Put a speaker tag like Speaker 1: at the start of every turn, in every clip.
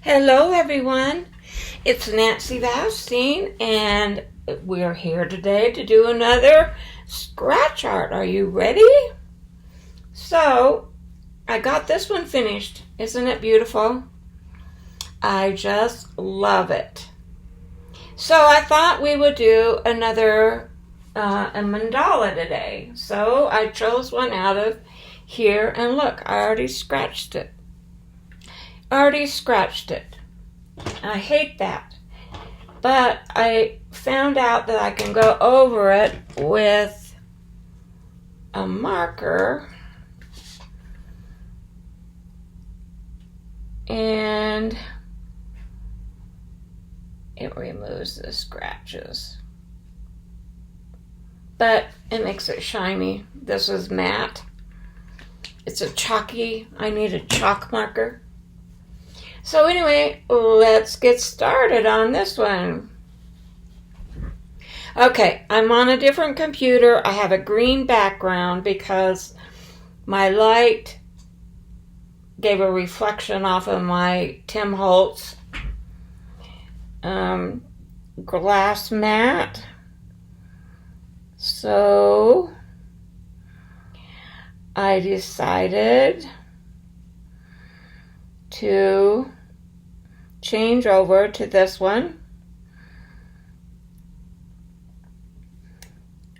Speaker 1: Hello, everyone. It's Nancy Vastine, and we're here today to do another scratch art. Are you ready? So, I got this one finished. Isn't it beautiful? I just love it. So, I thought we would do another a mandala today. So, I chose one out of here, and look, I already scratched it. I hate that. But I found out that I can go over it with a marker and it removes the scratches. But it makes it shiny. This is matte. It's a chalky. I need a chalk marker. So anyway, let's get started on this one. Okay, I'm on a different computer. I have a green background because my light gave a reflection off of my Tim Holtz glass mat. So I decided to change over to this one.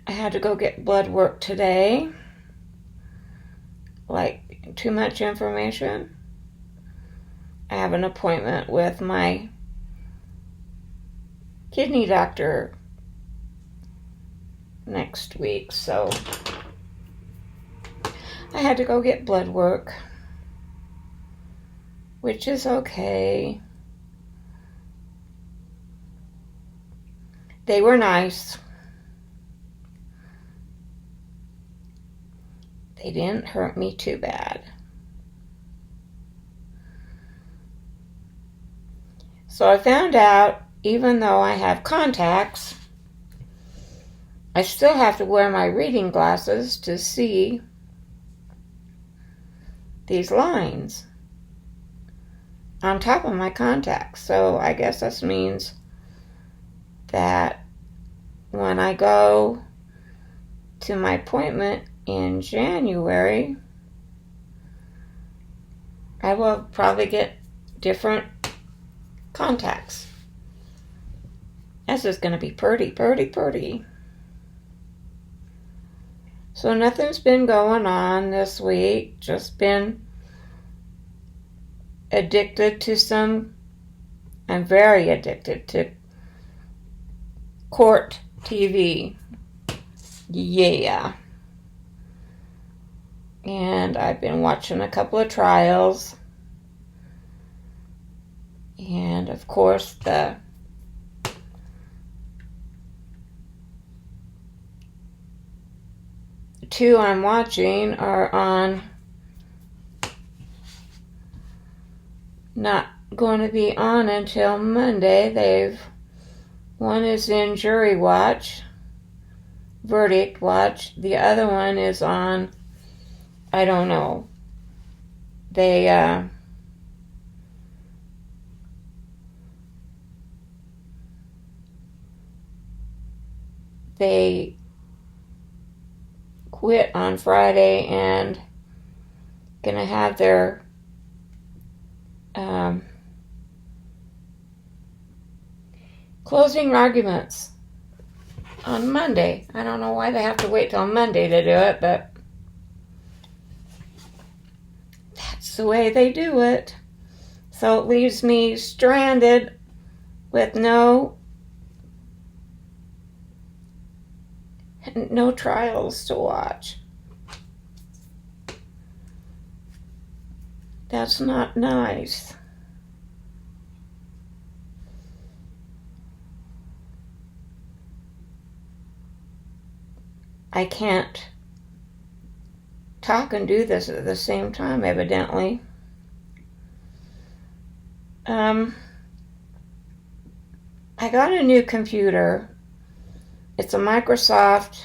Speaker 1: I had to go get blood work today. Like, too much information. I have an appointment with my kidney doctor next week, so I had to go get blood work, which is okay. They were nice. They didn't hurt me too bad. So I found out, even though I have contacts, I still have to wear my reading glasses to see these lines on top of my contacts. So I guess this means that when I go to my appointment in January, I will probably get different contacts. This is going to be pretty. So nothing's been going on this week. Just been addicted to I'm very addicted to court TV. Yeah. And I've been watching a couple of trials. And of course the two I'm watching are on not going to be on until Monday. One is in jury watch, verdict watch. The other one is on, I don't know. They quit on Friday and gonna have their closing arguments on Monday. I don't know why they have to wait till Monday to do it, but that's the way they do it. So it leaves me stranded with no trials to watch. That's not nice. I can't talk and do this at the same time, evidently. I got a new computer. It's a Microsoft,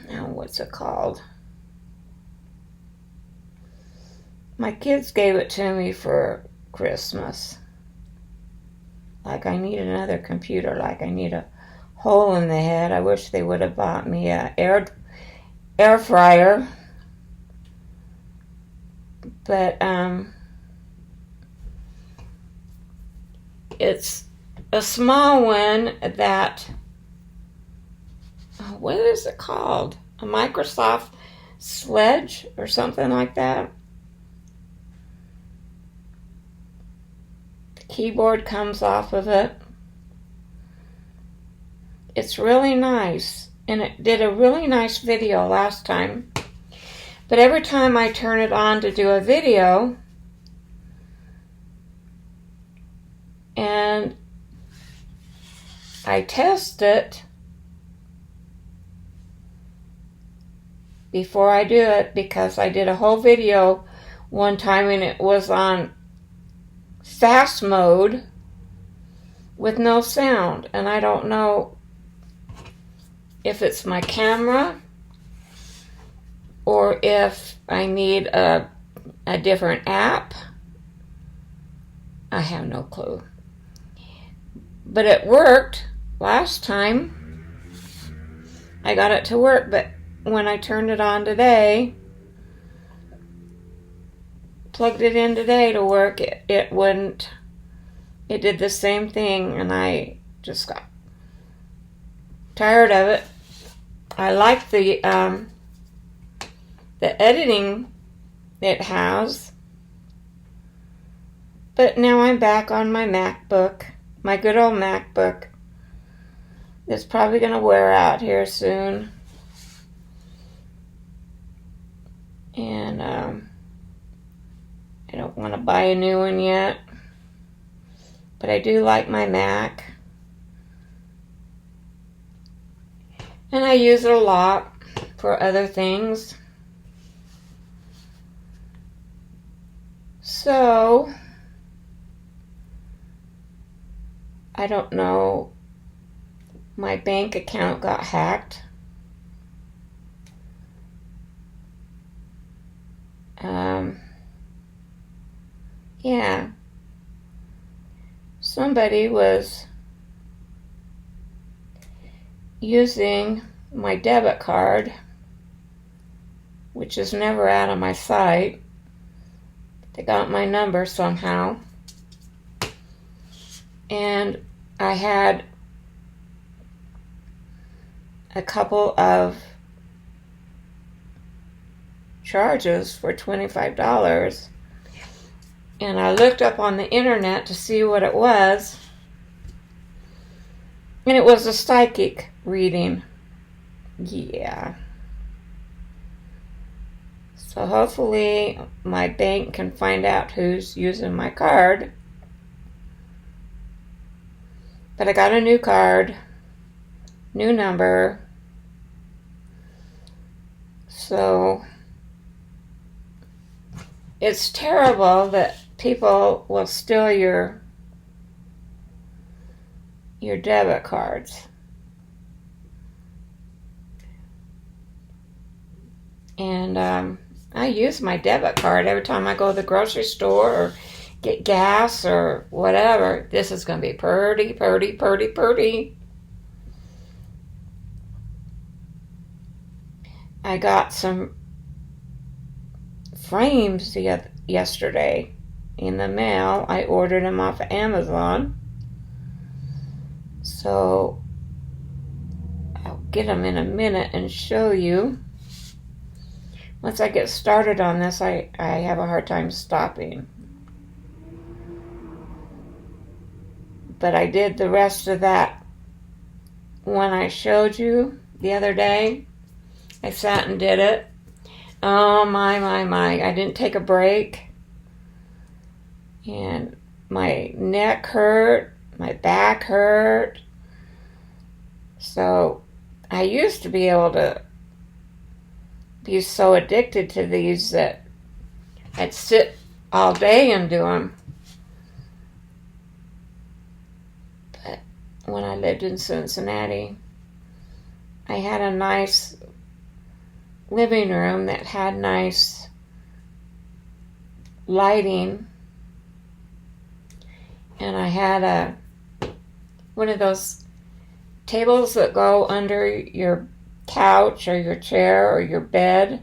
Speaker 1: what's it called? My kids gave it to me for Christmas. Like I need another computer, like I need a hole in the head. I wish they would have bought me a air fryer. But it's a small one that, what is it called? A Microsoft Sledge or something like that. The keyboard comes off of it. It's really nice, and it did a really nice video last time. But every time I turn it on to do a video, and I test it before I do it, because I did a whole video one time and it was on fast mode with no sound, and I don't know if it's my camera or if I need a different app. I have no clue. But it worked last time. I got it to work, but when I turned it on today, plugged it in today to work, it wouldn't. It did the same thing, and I just got tired of it. I like the editing it has, but now I'm back on my MacBook, my good old MacBook. It's probably going to wear out here soon, and I don't want to buy a new one yet, but I do like my Mac. And I use it a lot for other things. So, I don't know. My bank account got hacked. Yeah. Somebody was using my debit card, which is never out of my sight. They got my number somehow. And I had a couple of charges for $25. And I looked up on the internet to see what it was. And it was a psychic reading. Yeah. So hopefully my bank can find out who's using my card. But I got a new card, new number. So it's terrible that people will steal your debit cards. And I use my debit card every time I go to the grocery store or get gas or whatever. This is going to be pretty, pretty, pretty, pretty. I got some frames yesterday in the mail. I ordered them off of Amazon. So I'll get them in a minute and show you. Once I get started on this, I have a hard time stopping. But I did the rest of that one I showed you the other day. I sat and did it. Oh my. I didn't take a break. And my neck hurt. My back hurt. So I used to be able to be so addicted to these that I'd sit all day and do them. But when I lived in Cincinnati, I had a nice living room that had nice lighting, and I had one of those tables that go under your couch or your chair or your bed.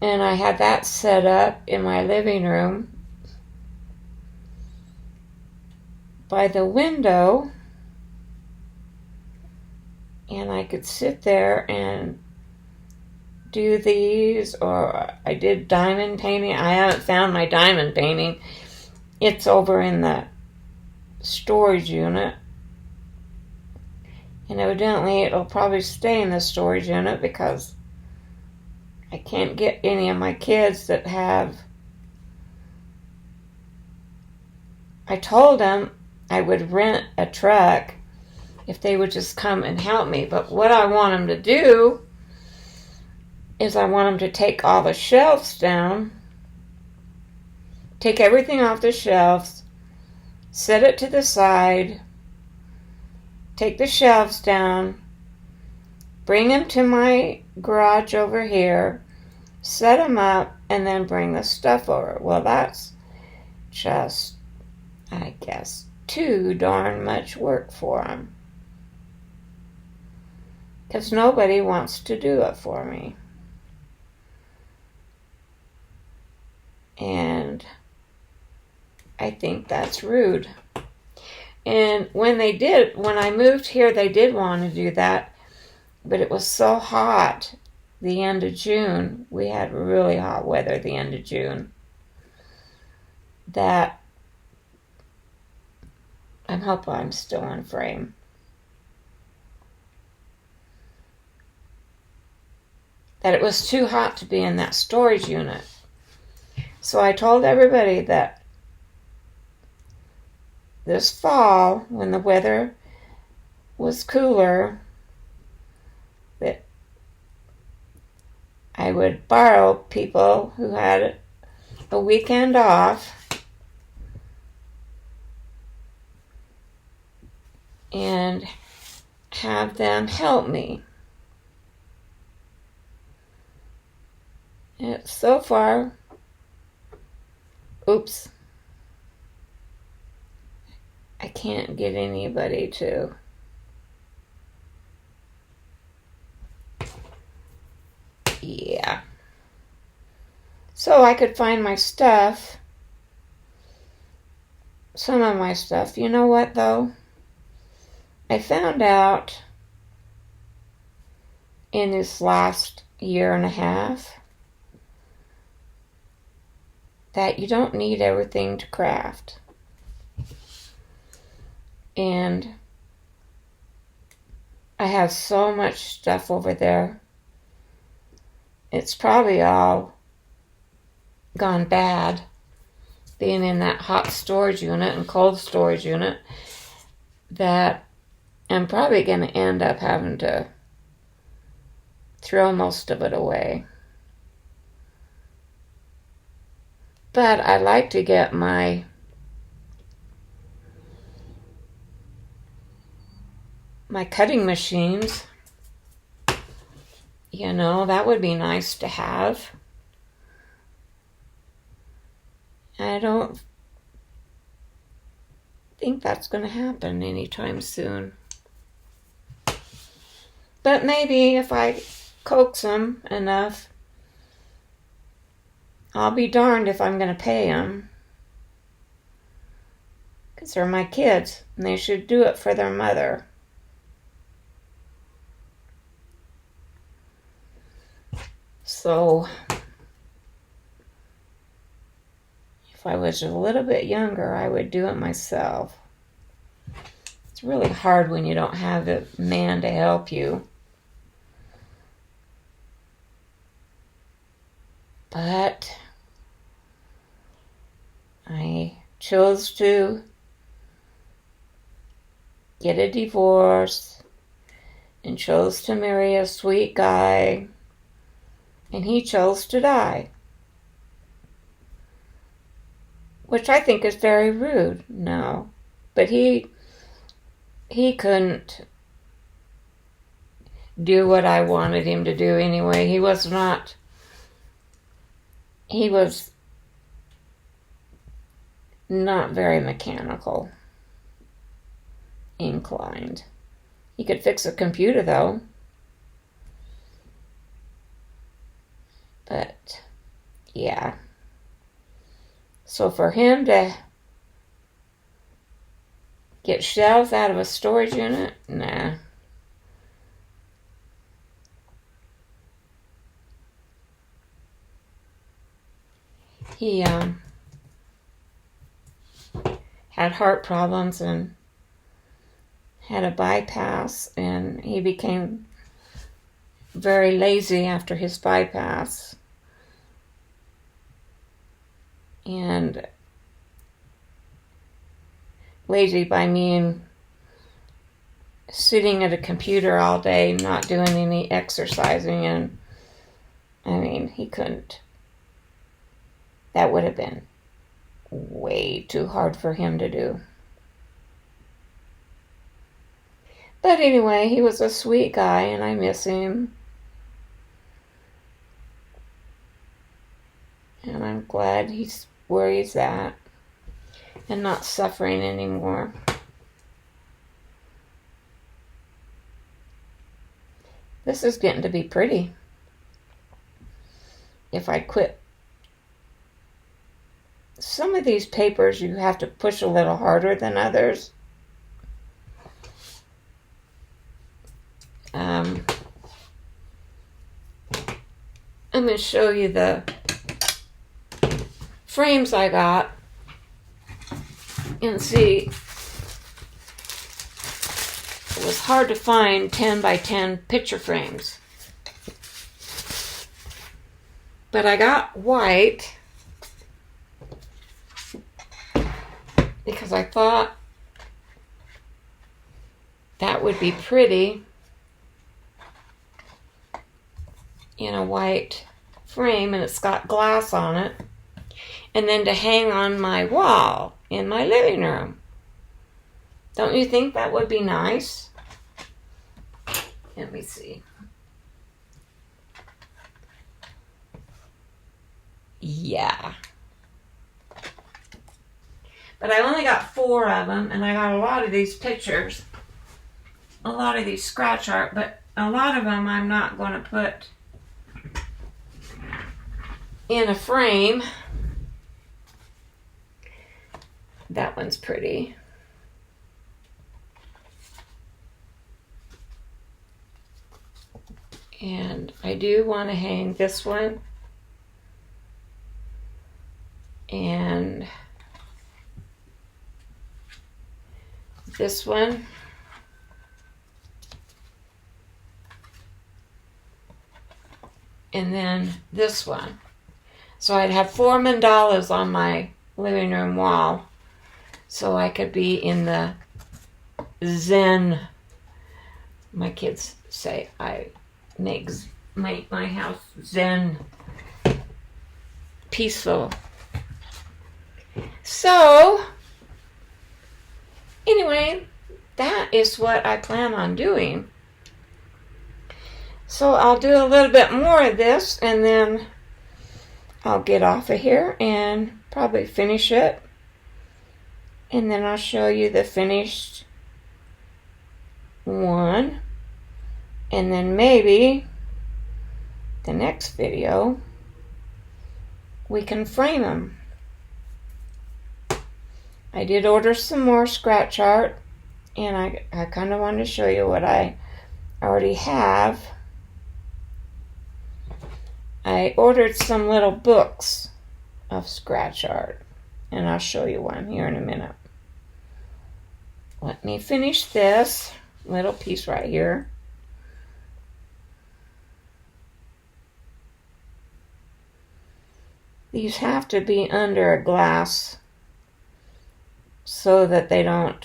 Speaker 1: And I had that set up in my living room by the window, and I could sit there and do these, or I did diamond painting. I haven't found my diamond painting. It's over in the storage unit, and evidently it'll probably stay in the storage unit because I can't get any of my kids that have. I told them I would rent a truck if they would just come and help me, but what I want them to do is I want them to take all the shelves down, take everything off the shelves, set it to the side, take the shelves down, bring them to my garage over here, set them up, and then bring the stuff over. Well, that's just, I guess, too darn much work for them. Because nobody wants to do it for me. And I think that's rude. And when I moved here, they did want to do that. But it was so hot the end of June. We had really hot weather the end of June. That I hope I'm still in frame. That it was too hot to be in that storage unit. So I told everybody that this fall, when the weather was cooler, that I would borrow people who had a weekend off and have them help me. And so far, oops, I can't get anybody to. Yeah. So I could find my stuff. Some of my stuff. You know what, though? I found out in this last year and a half that you don't need everything to craft. And I have so much stuff over there. It's probably all gone bad, being in that hot storage unit and cold storage unit, that I'm probably going to end up having to throw most of it away. But I like to get my cutting machines. You know, that would be nice to have. I don't think that's going to happen anytime soon. But maybe if I coax them enough, I'll be darned if I'm going to pay them. Because they're my kids, and they should do it for their mother. So, if I was a little bit younger, I would do it myself. It's really hard when you don't have a man to help you. But I chose to get a divorce and chose to marry a sweet guy, and he chose to die. Which I think is very rude, no. But he couldn't do what I wanted him to do anyway. He was not he was not very mechanical inclined. He could fix a computer though. But yeah. So for him to get shelves out of a storage unit, nah. He had heart problems and had a bypass, and he became very lazy after his bypass. And lazy by mean sitting at a computer all day, not doing any exercising, and I mean, he couldn't. That would have been way too hard for him to do. But anyway, he was a sweet guy, and I miss him. And I'm glad he's where he's at and not suffering anymore. This is getting to be pretty. If I quit. Some of these papers you have to push a little harder than others. I'm going to show you the frames I got and see. It was hard to find 10 by 10 picture frames. But I got white because I thought that would be pretty in a white frame, and it's got glass on it, and then to hang on my wall in my living room. Don't you think that would be nice? Let me see. Yeah. But I only got 4 of them, and I got a lot of these pictures, a lot of these scratch art, but a lot of them I'm not going to put in a frame. That one's pretty. And I do want to hang this one. And this one. And then this one. So I'd have 4 mandalas on my living room wall. So I could be in the Zen. My kids say I make my house Zen, peaceful. So anyway, that is what I plan on doing. So I'll do a little bit more of this, and then I'll get off of here and probably finish it. And then I'll show you the finished one. And then maybe the next video we can frame them. I did order some more scratch art, and I kind of wanted to show you what I already have. I ordered some little books of scratch art, and I'll show you one here in a minute. Let me finish this little piece right here. These have to be under a glass so that they don't,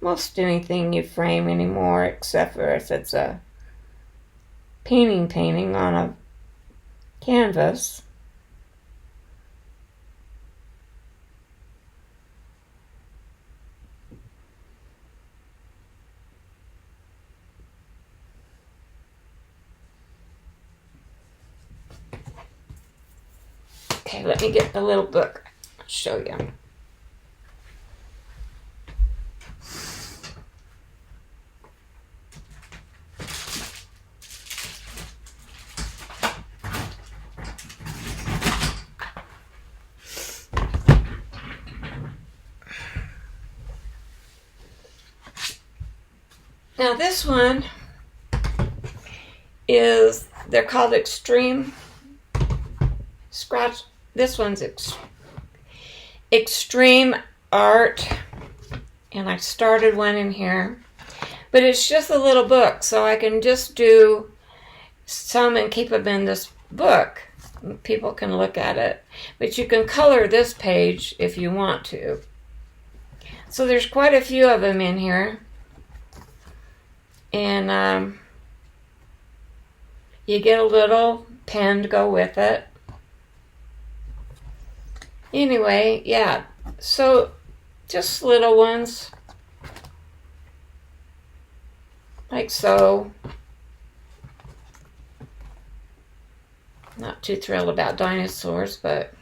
Speaker 1: most anything you frame anymore, except for if it's a painting on a canvas. Okay, let me get the little book. I'll show you. Now this one is, they're called Extreme Scratch. This one's Extreme Art, and I started one in here, but it's just a little book, so I can just do some and keep them in this book. People can look at it, but you can color this page if you want to. So there's quite a few of them in here, and you get a little pen to go with it. Anyway, yeah, so just little ones, like so. Not too thrilled about dinosaurs, but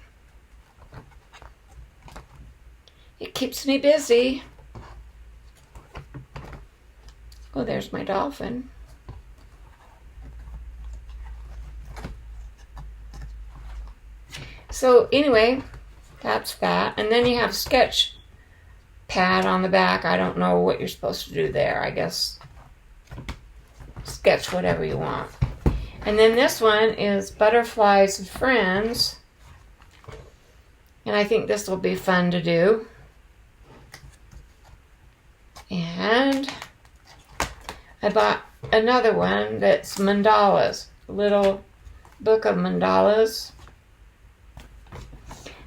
Speaker 1: it keeps me busy. Oh, there's my dolphin. So anyway, that's that. And then you have sketch pad on the back. I don't know what you're supposed to do there. I guess sketch whatever you want. And then this one is Butterflies and Friends. And I think this will be fun to do. And I bought another one that's mandalas. A little book of mandalas.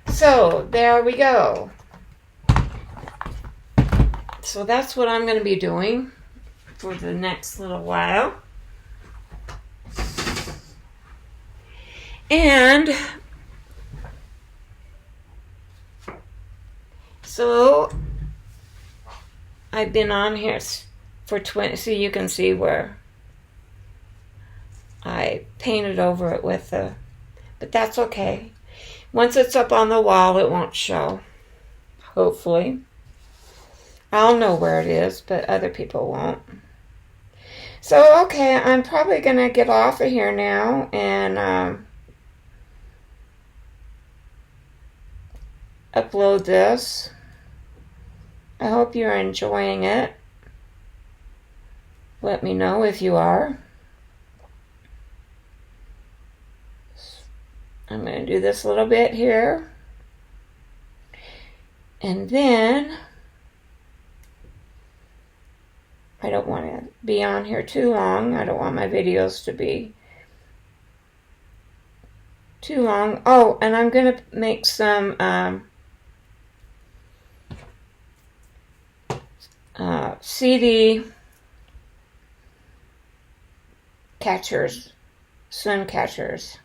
Speaker 1: So there we go. So that's what I'm going to be doing for the next little while. And so I've been on here for 20, so you can see where I painted over it with the, but that's okay. Once it's up on the wall, it won't show. Hopefully. I'll know where it is, but other people won't. So, okay, I'm probably going to get off of here now and upload this. I hope you're enjoying it. Let me know if you are. I'm going to do this little bit here. And then I don't want to be on here too long. I don't want my videos to be too long. Oh, and I'm going to make some CD catchers, sun catchers,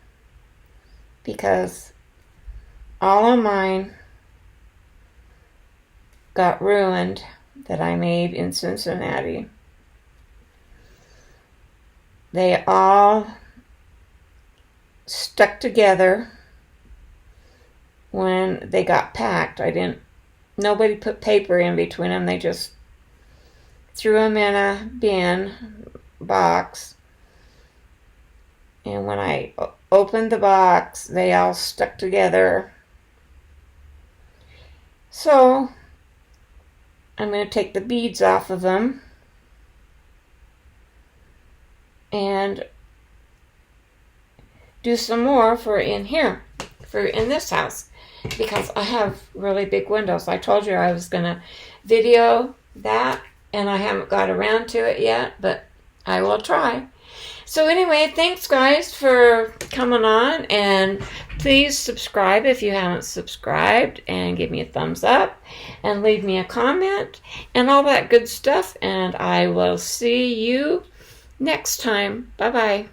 Speaker 1: because all of mine got ruined that I made in Cincinnati. They all stuck together when they got packed. Nobody put paper in between them. They just threw them in a bin box. And when I opened the box, they all stuck together. So I'm going to take the beads off of them and do some more for in here, for in this house, because I have really big windows. I told you I was going to video that, and I haven't got around to it yet, but I will try. So anyway, thanks guys for coming on, and please subscribe if you haven't subscribed, and give me a thumbs up and leave me a comment and all that good stuff, and I will see you next time. Bye-bye.